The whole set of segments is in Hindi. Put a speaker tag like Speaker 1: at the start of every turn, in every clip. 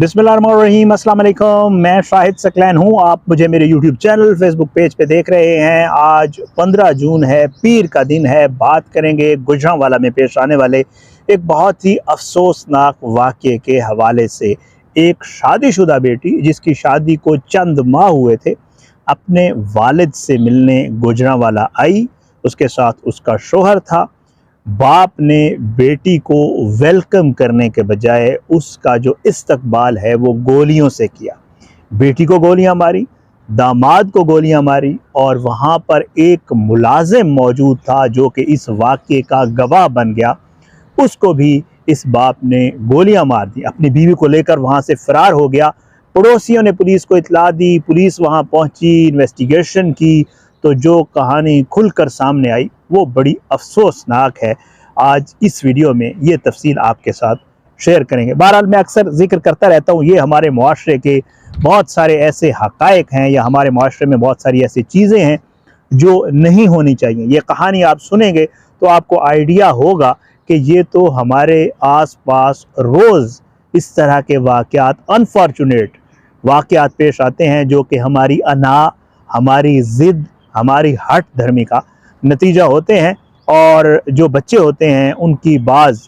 Speaker 1: बिस्मिल्लाहिर्रहमानिर्रहीम, अस्सलाम वालेकुम। मैं शाहिद सकलैन हूँ। आप मुझे मेरे यूट्यूब चैनल, फेसबुक पेज पे देख रहे हैं। आज 15 जून है, पीर का दिन है। बात करेंगे गुजरांवाला में पेश आने वाले एक बहुत ही अफसोसनाक वाक़े के हवाले से। एक शादीशुदा बेटी जिसकी शादी को चंद माह हुए थे, अपने वालिद से मिलने गुजरांवाला आई। उसके साथ उसका शोहर था। बाप ने बेटी को वेलकम करने के बजाय उसका जो इस्तकबाल है वो गोलियों से किया। बेटी को गोलियां मारी, दामाद को गोलियां मारी, और वहाँ पर एक मुलाजिम मौजूद था जो कि इस वाक़े का गवाह बन गया। उसको भी इस बाप ने गोलियां मार दी। अपनी बीवी को लेकर वहाँ से फ़रार हो गया। पड़ोसियों ने पुलिस को इतला दी, पुलिस वहाँ पहुँची, इन्वेस्टिगेशन की, तो जो कहानी खुलकर सामने आई वो बड़ी अफसोसनाक है। आज इस वीडियो में ये तफसील आपके साथ शेयर करेंगे। बहरहाल मैं अक्सर जिक्र करता रहता हूँ, ये हमारे मुआशरे के बहुत सारे ऐसे हक़ाइक़ हैं या हमारे मुआशरे में बहुत सारी ऐसी चीज़ें हैं जो नहीं होनी चाहिए। ये कहानी आप सुनेंगे तो आपको आइडिया होगा कि ये तो हमारे आस पास रोज़ इस तरह के वाक़यात, अनफॉर्चुनेट वाक़यात पेश आते हैं जो कि हमारी अना, हमारी ज़िद, हमारी हट धर्मी का नतीजा होते हैं। और जो बच्चे होते हैं उनकी बाज़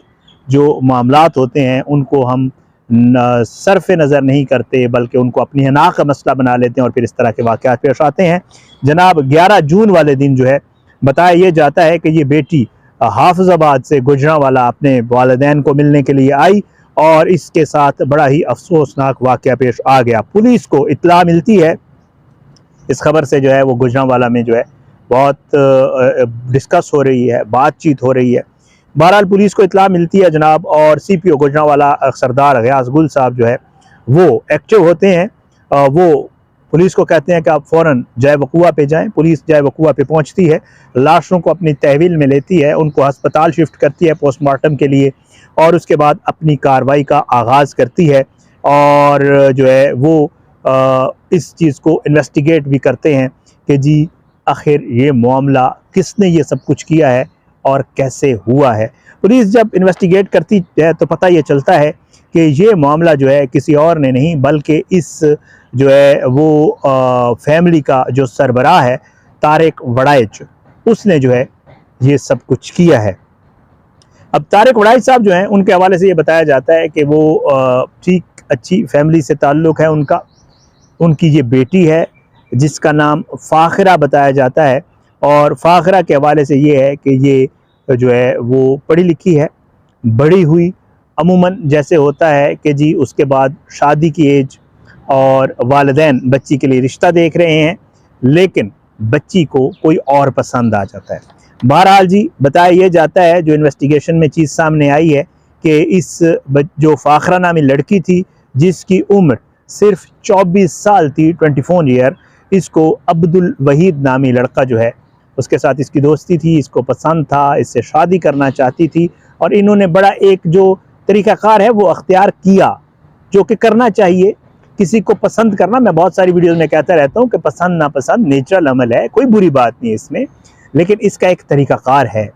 Speaker 1: जो मामलात होते हैं उनको हम सरफ़ नज़र नहीं करते, बल्कि उनको अपनी अना का मसला बना लेते हैं और फिर इस तरह के वाक़यात पेश आते हैं। जनाब 11 जून वाले दिन जो है बताया ये जाता है कि ये बेटी हाफिज़ाबाद से गुजरांवाला अपने वालिदैन को मिलने के लिए आई और इसके साथ बड़ा ही अफसोसनाक वाक़या पेश आ गया। पुलिस को इत्तला मिलती है इस खबर से, जो है वो गुजरांवाला में जो है बहुत डिस्कस हो रही है, बातचीत हो रही है। बहरहाल पुलिस को इत्तला मिलती है जनाब, और CPO गुजरांवाला सरदार गयास गुल साहब जो है वो एक्टिव होते हैं। वो पुलिस को कहते हैं कि आप फ़ौरन जय वकुआ पे जाएं। पुलिस जय वकुआ पे पहुंचती है, लाशों को अपनी तहवील में लेती है, उनको अस्पताल शिफ्ट करती है पोस्टमार्टम के लिए, और उसके बाद अपनी कार्रवाई का आगाज़ करती है। और जो है वो इस चीज़ को इन्वेस्टिगेट भी करते हैं कि जी आखिर ये मामला किसने ये सब कुछ किया है और कैसे हुआ है। पुलिस जब इन्वेस्टिगेट करती है तो पता ये चलता है कि ये मामला जो है किसी और ने नहीं, बल्कि इस जो है वो फैमिली का जो सरबराह है तारिक वड़ाइच, उसने जो है ये सब कुछ किया है। अब तारिक वड़ाइच साहब जो हैं उनके हवाले से ये बताया जाता है कि वो ठीक अच्छी फैमिली से ताल्लुक़ है उनका। उनकी ये बेटी है जिसका नाम फ़ाखिरा बताया जाता है, और फ़ाखिरा के हवाले से ये है कि ये जो है वो पढ़ी लिखी है, बड़ी हुई। अमूमन जैसे होता है कि जी उसके बाद शादी की एज और वालिदैन बच्ची के लिए रिश्ता देख रहे हैं, लेकिन बच्ची को कोई और पसंद आ जाता है। बहरहाल जी बताया ये जाता है, जो इन्वेस्टिगेशन में चीज़ सामने आई है कि इस जो फ़ाखिरा नामी लड़की थी जिसकी उम्र सिर्फ 24 साल थी, 24 ईयर, इसको अब्दुल वहीद नामी लड़का जो है उसके साथ इसकी दोस्ती थी, इसको पसंद था, इससे शादी करना चाहती थी, और इन्होंने बड़ा एक जो तरीक़ाकार है वो अख्तियार किया, जो कि करना चाहिए। किसी को पसंद करना, मैं बहुत सारी वीडियोज़ में कहता रहता हूँ कि पसंद नापसंद नेचुरल अमल है, कोई बुरी बात नहीं है इसमें, लेकिन इसका एक तरीक़ाकार है।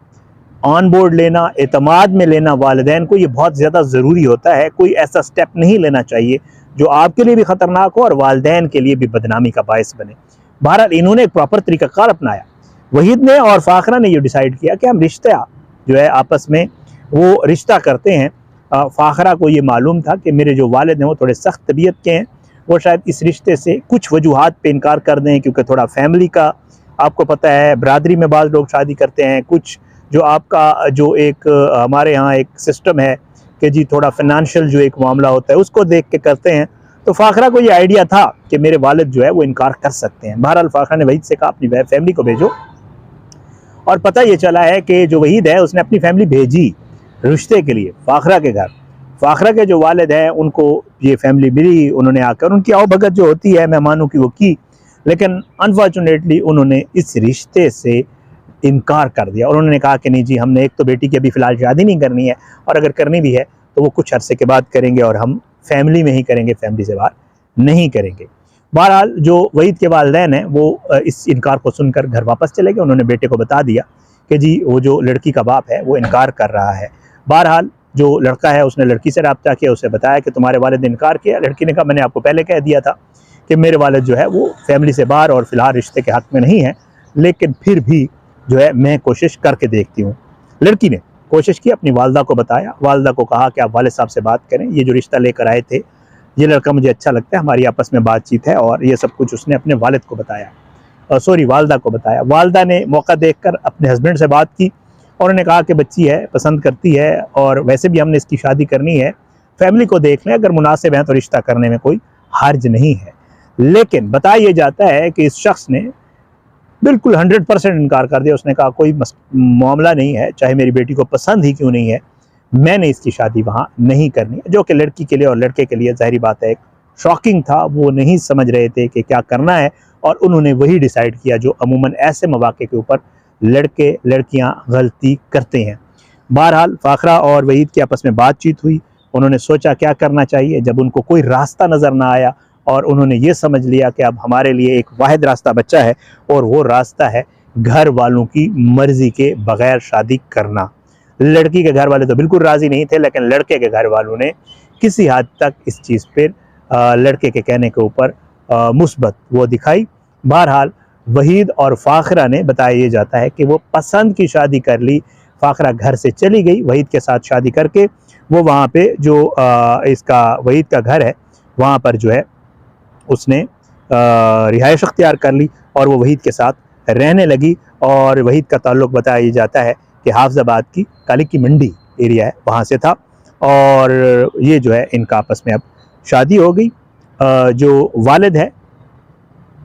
Speaker 1: ऑन बोर्ड लेना, एतमाद में लेना वालिदैन को, ये बहुत ज़्यादा ज़रूरी होता है। कोई ऐसा स्टेप नहीं लेना चाहिए जो आपके लिए भी ख़तरनाक हो और वालिदैन के लिए भी बदनामी का बायस बने। बहरहाल इन्होंने एक प्रॉपर तरीक़ाकार अपनाया। वहीद ने और फ़ाखिरा ने ये डिसाइड किया कि हम रिश्ता जो है आपस में वो रिश्ता करते हैं। फ़ाखिरा को ये मालूम था कि मेरे जो वालिद हैं वो थोड़े सख्त तबीयत के हैं, वो शायद इस रिश्ते से कुछ वजूहात पे इनकार कर दें, क्योंकि थोड़ा फैमिली का आपको पता है, बरादरी में बाज़ लोग शादी करते हैं, कुछ जो आपका जो एक हमारे यहाँ एक सिस्टम है कि जी थोड़ा फाइनेंशियल जो एक मामला होता है उसको देख के करते हैं। तो फ़ाखिरा को ये आइडिया था कि मेरे वालिद जो है वो इनकार कर सकते हैं। बहरहाल फ़ाखिरा ने वहीद से कहा अपनी फैमिली को भेजो, और पता ये चला है कि जो वहीद है उसने अपनी फैमिली भेजी रिश्ते के लिए फ़ाखिरा के घर। फ़ाखिरा के जो वालिद हैं उनको ये फैमिली मिली, उन्होंने आकर उनकी आवभगत जो होती है मेहमानों की वो की, लेकिन अनफॉर्चुनेटली उन्होंने इस रिश्ते से इनकार कर दिया, और उन्होंने कहा कि नहीं जी, हमने एक तो बेटी की अभी फ़िलहाल शादी नहीं करनी है, और अगर करनी भी है तो वो कुछ अरसे के बाद करेंगे, और हम फैमिली में ही करेंगे, फैमिली से बाहर नहीं करेंगे। बहरहाल जो वहीद के वालिदैन हैं वो इस इनकार को सुनकर घर वापस चले गए। उन्होंने बेटे को बता दिया कि जी वो जो लड़की का बाप है वो इनकार कर रहा है। बहरहाल जो लड़का है उसने लड़की से रब्ता किया, उसे बताया कि तुम्हारे वालिद ने इनकार किया। लड़की ने कहा मैंने आपको पहले कह दिया था कि मेरे वालिद जो है वो फैमिली से बाहर और फिलहाल रिश्ते के हक़ में नहीं है, लेकिन फिर भी जो है मैं कोशिश करके देखती हूँ। लड़की ने कोशिश की, अपनी वालदा को बताया, वालदा को कहा कि आप वालिद साहब से बात करें, ये जो रिश्ता लेकर आए थे ये लड़का मुझे अच्छा लगता है, हमारी आपस में बातचीत है, और ये सब कुछ उसने अपने वालिद को बताया, वालदा को बताया। वालदा ने मौका देखकर अपने हस्बैंड से बात की और उन्होंने कहा कि बच्ची है, पसंद करती है और वैसे भी हमने इसकी शादी करनी है, फैमिली को देख लें, अगर मुनासिब है तो रिश्ता करने में कोई हर्ज नहीं है। लेकिन बताया ये जाता है कि इस शख्स ने बिल्कुल 100% इनकार कर दिया। उसने कहा कोई मामला नहीं है, चाहे मेरी बेटी को पसंद ही क्यों नहीं है, मैंने इसकी शादी वहाँ नहीं करनी है। जो कि लड़की के लिए और लड़के के लिए ज़ाहिरी बात है एक शॉकिंग था, वो नहीं समझ रहे थे कि क्या करना है, और उन्होंने वही डिसाइड किया जो अमूमन ऐसे मौके के ऊपर लड़के लड़कियां गलती करते हैं। बहरहाल फ़ाखरा और वहीद की आपस में बातचीत हुई, उन्होंने सोचा क्या करना चाहिए। जब उनको कोई रास्ता नज़र ना आया और उन्होंने ये समझ लिया कि अब हमारे लिए एक वाहिद रास्ता बचा है और वो रास्ता है घर वालों की मर्ज़ी के बग़ैर शादी करना। लड़की के घर वाले तो बिल्कुल राज़ी नहीं थे, लेकिन लड़के के घर वालों ने किसी हद तक इस चीज़ पर लड़के के कहने के ऊपर मुस्बत वो दिखाई। बहरहाल वहीद और फ़ाखरा ने बताया ये जाता है कि वो पसंद की शादी कर ली। फ़ाखरा घर से चली गई वहीद के साथ शादी करके, वो वहाँ पे जो इसका वहीद का घर है वहाँ पर जो है उसने रिहाइश अख्तियार कर ली और वो वहीद के साथ रहने लगी। और वहीद का ताल्लुक़ बताया ये जाता है कि हाफिज़ाबाद की काली की मंडी एरिया है वहाँ से था, और ये जो है इनका आपस में अब शादी हो गई। जो वालिद है,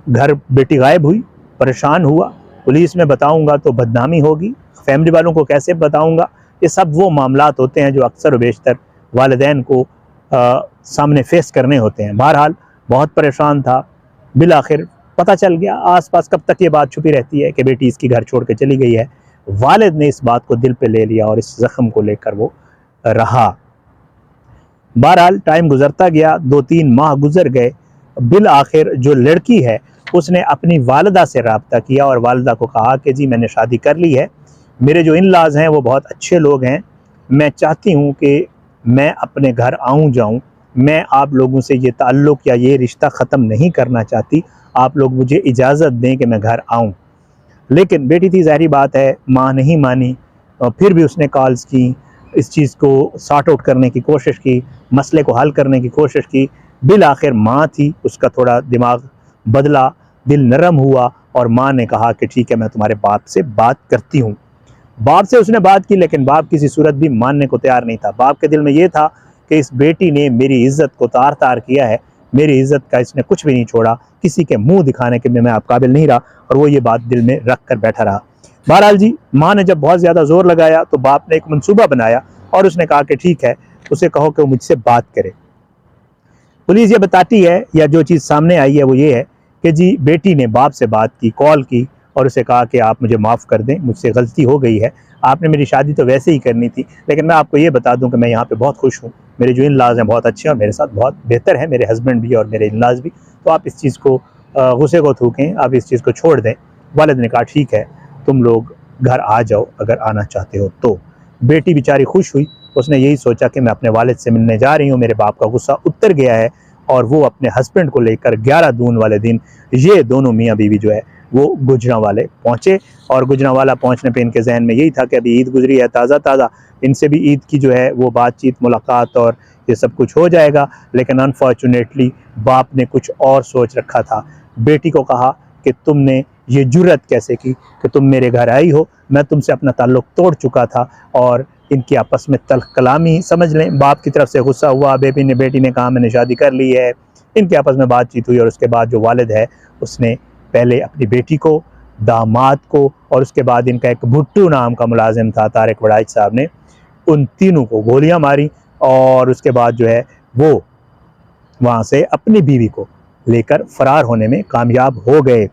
Speaker 1: घर बेटी गायब हुई, परेशान हुआ, पुलिस में बताऊंगा तो बदनामी होगी, फैमिली वालों को कैसे बताऊंगा, ये सब वो मामलात होते हैं जो अक्सर व बेशतर वालिदैन को सामने फेस करने होते हैं। बहरहाल बहुत परेशान था, बिल आखिर पता चल गया। आसपास कब तक ये बात छुपी रहती है कि बेटी इसकी घर छोड़ के चली गई है। वालिद ने इस बात को दिल पे ले लिया और इस ज़ख्म को लेकर वो रहा। बहरहाल टाइम गुजरता गया, 2-3 माह गुजर गए। बिल आखिर जो लड़की है उसने अपनी वालदा से रब्ता किया और वालदा को कहा कि जी मैंने शादी कर ली है, मेरे जो इन-लॉज़ हैं वो बहुत अच्छे लोग हैं, मैं चाहती हूँ कि मैं अपने घर आऊँ जाऊँ, मैं आप लोगों से ये ताल्लुक़ या ये रिश्ता ख़त्म नहीं करना चाहती, आप लोग मुझे इजाज़त दें कि मैं घर आऊँ। लेकिन बेटी थी, ज़ाहिरी बात है माँ नहीं मानी, और फिर भी उसने कॉल्स की, इस चीज़ को सॉर्ट आउट करने की कोशिश की, मसले को हल करने की कोशिश की। बिल आखिर माँ थी, उसका थोड़ा दिमाग बदला, दिल नरम हुआ और माँ ने कहा कि ठीक है मैं तुम्हारे बाप से बात करती हूँ। बाप से उसने बात की, लेकिन बाप किसी सूरत भी मानने को तैयार नहीं था। बाप के दिल में ये था कि इस बेटी ने मेरी इज़्ज़त को तार तार किया है, मेरी इज़्ज़त का इसने कुछ भी नहीं छोड़ा, किसी के मुंह दिखाने के मैं आप काबिल नहीं रहा, और वो ये बात दिल में रख कर बैठा रहा। बहरहाल जी, माँ ने जब बहुत ज़्यादा ज़ोर लगाया तो बाप ने एक मंसूबा बनाया और उसने कहा कि ठीक है, उसे कहो कि वो मुझसे बात करे। पुलिस ये बताती है, या जो चीज़ सामने आई है वो ये है कि जी बेटी ने बाप से बात की, कॉल की और उसे कहा कि आप मुझे माफ़ कर दें, मुझसे गलती हो गई है, आपने मेरी शादी तो वैसे ही करनी थी, लेकिन मैं आपको ये बता दूं कि मैं यहाँ पे बहुत खुश हूँ, मेरे जो इन-लॉज़ हैं बहुत अच्छे हैं और मेरे साथ बहुत बेहतर है, मेरे हस्बैंड भी और मेरे इन-लॉज़ भी, तो आप इस चीज़ को गुस्से को थूकें, आप इस चीज़ को छोड़ दें। वालिद ने कहा ठीक है, तुम लोग घर आ जाओ अगर आना चाहते हो तो। बेटी बेचारी खुश हुई, उसने यही सोचा कि मैं अपने वालिद से मिलने जा रही हूँ, मेरे बाप का गुस्सा उतर गया है, और वो अपने हस्बैंड को लेकर 11 जून वाले दिन ये दोनों मियाँ बीवी जो है वो गुजरांवाले पहुँचे। और गुजरांवाला पहुँचने पे इनके जहन में यही था कि अभी ईद गुजरी है ताज़ा, इनसे भी ईद की जो है वो बातचीत, मुलाकात और ये सब कुछ हो जाएगा। लेकिन अनफॉर्चुनेटली बाप ने कुछ और सोच रखा था। बेटी को कहा कि तुमने ये जुर्रत कैसे की कि तुम मेरे घर आई हो, मैं तुमसे अपना ताल्लुक़ तोड़ चुका था। और इनकी आपस में तल्ख़ कलामी समझ लें, बाप की तरफ से गुस्सा हुआ, बेटी ने कहा मैंने शादी कर ली है, इनकी आपस में बातचीत हुई। और उसके बाद जो वालिद है उसने पहले अपनी बेटी को, दामाद को, और उसके बाद इनका एक भुट्टू नाम का मुलाजिम था तारिक वड़ाइच साहब ने, उन तीनों को गोलियां मारी। और उसके बाद जो है वो वहाँ से अपनी बीवी को लेकर फ़रार होने में कामयाब हो गए।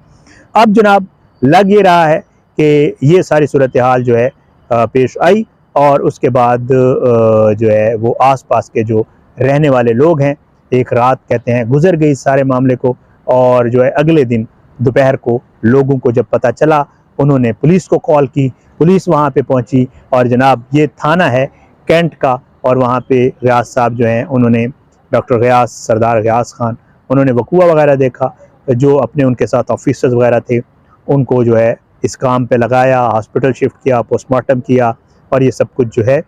Speaker 1: अब जनाब लग ये रहा है कि ये सारी सूरत हाल जो है पेश आई, और उसके बाद जो है वो आसपास के जो रहने वाले लोग हैं, एक रात कहते हैं गुजर गई इस सारे मामले को, और जो है अगले दिन दोपहर को लोगों को जब पता चला उन्होंने पुलिस को कॉल की, पुलिस वहाँ पे पहुँची। और जनाब ये थाना है कैंट का, और वहाँ पे गयास साहब जो हैं उन्होंने, डॉक्टर गयास, सरदार गयास खान, उन्होंने वकूआ वगैरह देखा, जो अपने उनके साथ ऑफिसर्स वगैरह थे उनको जो है इस काम पे लगाया, हॉस्पिटल शिफ्ट किया, पोस्टमार्टम किया, और ये सब कुछ जो है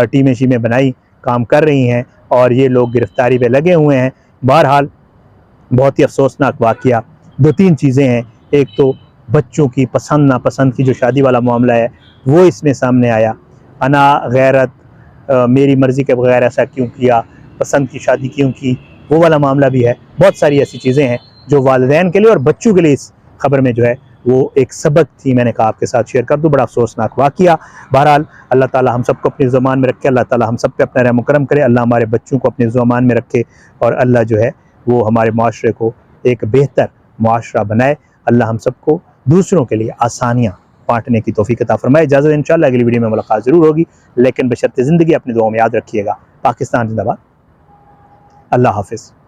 Speaker 1: टीमें शीमें बनाई, काम कर रही हैं, और ये लोग गिरफ्तारी पे लगे हुए हैं। बहरहाल बहुत ही अफसोसनाक वाक़या, 2-3 चीज़ें हैं। एक तो बच्चों की पसंद नापसंद की जो शादी वाला मामला है वो इसमें सामने आया, अना गैरत, मेरी मर्ज़ी के बगैर ऐसा क्यों किया, पसंद की शादी क्यों की, वो वाला मामला भी है। बहुत सारी ऐसी चीज़ें हैं जो वालिदैन के लिए और बच्चों के लिए इस खबर में जो है वो एक सबक थी, मैंने कहा आपके साथ शेयर कर दूँ। बड़ा अफसोसनाक वाक़या। बहरहाल अल्लाह ताला हम सबको अपनी ज़ुबान में रखे, अल्लाह ताला हम सब पे अपना रहम करम करे, अल्लाह हमारे बच्चों को अपनी ज़ुबान में रखे, और अल्लाह जो है वो हमारे माशरे को एक बेहतर माशरा बनाए। अल्लाह हम सबको दूसरों के लिए आसानियाँ बाँटने की तौफ़ीक अता फ़रमाए। इजाज़त, इंशाअल्लाह अगली वीडियो में मुलाकात ज़रूर होगी, लेकिन बशर्ते ज़िंदगी अपनी दुआओं में याद रखिएगा। पाकिस्तान ज़िंदाबाद। अल्लाह हाफ़िज़।